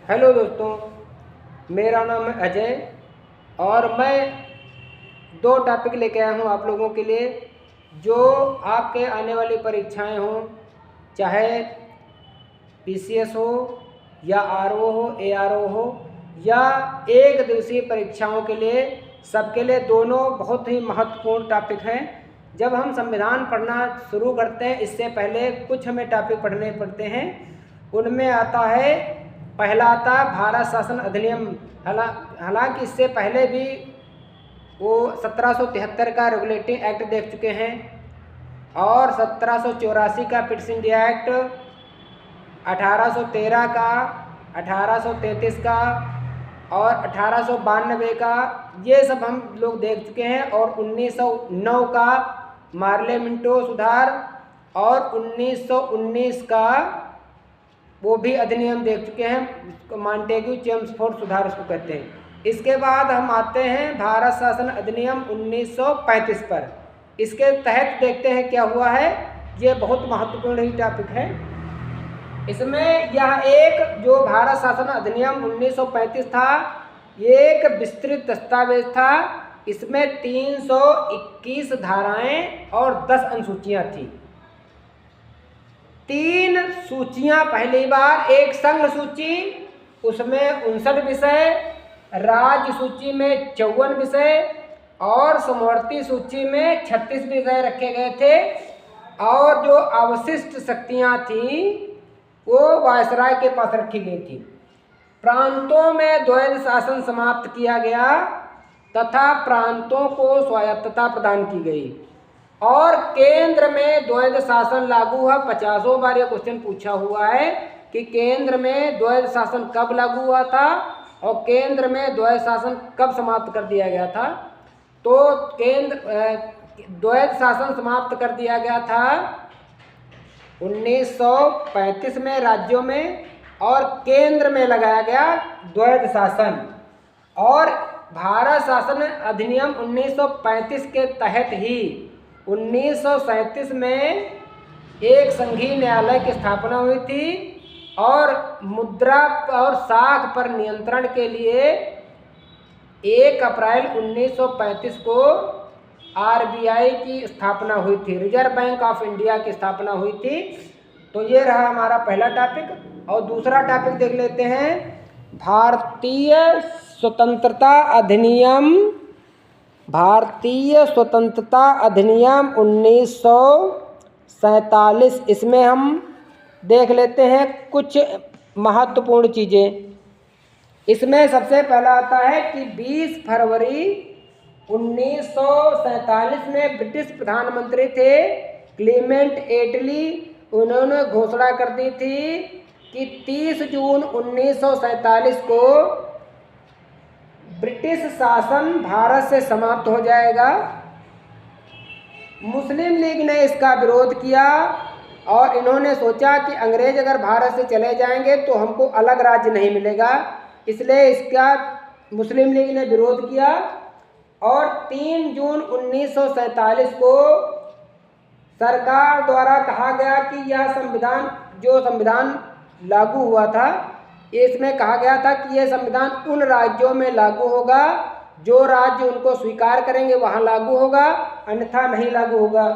Hello दोस्तों, मेरा नाम है अजय और मैं दो टॉपिक लेके आया हूँ आप लोगों के लिए। जो आपके आने वाली परीक्षाएं हों, चाहे पीसीएस हो या आरओ हो, एआरओ हो या एक दिवसीय परीक्षाओं के लिए, सबके लिए दोनों बहुत ही महत्वपूर्ण टॉपिक हैं। जब हम संविधान पढ़ना शुरू करते हैं, इससे पहले कुछ हमें टॉपिक पढ़ने पड़ते हैं। उनमें आता है, पहला आता है भारत शासन अधिनियम। हालांकि इससे पहले भी वो 1773 का रेगुलेटिंग एक्ट देख चुके हैं और 1784 का पिट्स इंडिया एक्ट, 1813 का, 1833 का और 1892 का, ये सब हम लोग देख चुके हैं। और 1909 का मार्ले मिंटो सुधार और 1919 का वो भी अधिनियम देख चुके हैं, मॉन्टेग्यू चेम्सफोर्ड सुधार उसको कहते हैं। इसके बाद हम आते हैं भारत शासन अधिनियम 1935 पर। इसके तहत देखते हैं क्या हुआ है। ये बहुत महत्वपूर्ण ही टॉपिक है। इसमें यह एक जो भारत शासन अधिनियम 1935 था, ये एक विस्तृत दस्तावेज था। इसमें 321 धाराएं और 10 अनुसूचियां थी। 3 सूचियां पहली बार, एक संघ सूची, उसमें 59 विषय, राज्य सूची में 54 विषय और समवर्ती सूची में 36 विषय रखे गए थे। और जो अवशिष्ट शक्तियां थी वो वायसराय के पास रखी गई थी। प्रांतों में द्वैध शासन समाप्त किया गया तथा प्रांतों को स्वायत्तता प्रदान की गई और केंद्र में द्वैध शासन लागू हुआ। 50 बार यह क्वेश्चन पूछा हुआ है कि केंद्र में द्वैध शासन कब लागू हुआ था और केंद्र में द्वैध शासन कब समाप्त कर दिया गया था। तो द्वैध शासन समाप्त कर दिया गया था 1935 में राज्यों में और केंद्र में लगाया गया द्वैध शासन। और भारत शासन अधिनियम 1935 के तहत ही 1937 में एक संघीय न्यायालय की स्थापना हुई थी और मुद्रा और साख पर नियंत्रण के लिए 1 अप्रैल 1935 को आरबीआई की स्थापना हुई थी, रिजर्व बैंक ऑफ इंडिया की स्थापना हुई थी। तो ये रहा हमारा पहला टॉपिक। और दूसरा टॉपिक देख लेते हैं, भारतीय स्वतंत्रता अधिनियम। भारतीय स्वतंत्रता अधिनियम 1947। इसमें हम देख लेते हैं कुछ महत्वपूर्ण चीज़ें। इसमें सबसे पहला आता है कि 20 फरवरी 1947 में ब्रिटिश प्रधानमंत्री थे क्लीमेंट एटली। उन्होंने घोषणा कर दी थी कि 30 जून 1947 को ब्रिटिश शासन भारत से समाप्त हो जाएगा। मुस्लिम लीग ने इसका विरोध किया और इन्होंने सोचा कि अंग्रेज अगर भारत से चले जाएंगे तो हमको अलग राज्य नहीं मिलेगा, इसलिए इसका मुस्लिम लीग ने विरोध किया। और 3 जून 1947 को सरकार द्वारा कहा गया कि यह संविधान लागू हुआ था, इसमें कहा गया था कि यह संविधान उन राज्यों में लागू होगा जो राज्य उनको स्वीकार करेंगे, वहाँ लागू होगा, अन्यथा नहीं लागू होगा।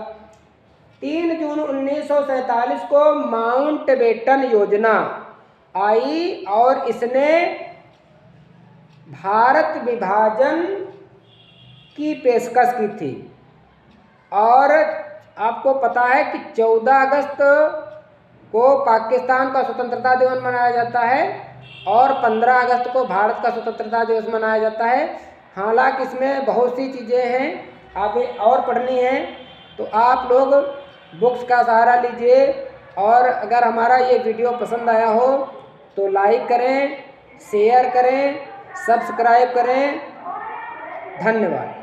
3 जून 1947 को माउंटबेटन योजना आई और इसने भारत विभाजन की पेशकश की थी। और आपको पता है कि 14 अगस्त को पाकिस्तान का स्वतंत्रता दिवस मनाया जाता है और 15 अगस्त को भारत का स्वतंत्रता दिवस मनाया जाता है। हालांकि इसमें बहुत सी चीज़ें हैं, आगे और पढ़नी है, तो आप लोग बुक्स का सहारा लीजिए। और अगर हमारा ये वीडियो पसंद आया हो तो लाइक करें, शेयर करें, सब्सक्राइब करें। धन्यवाद।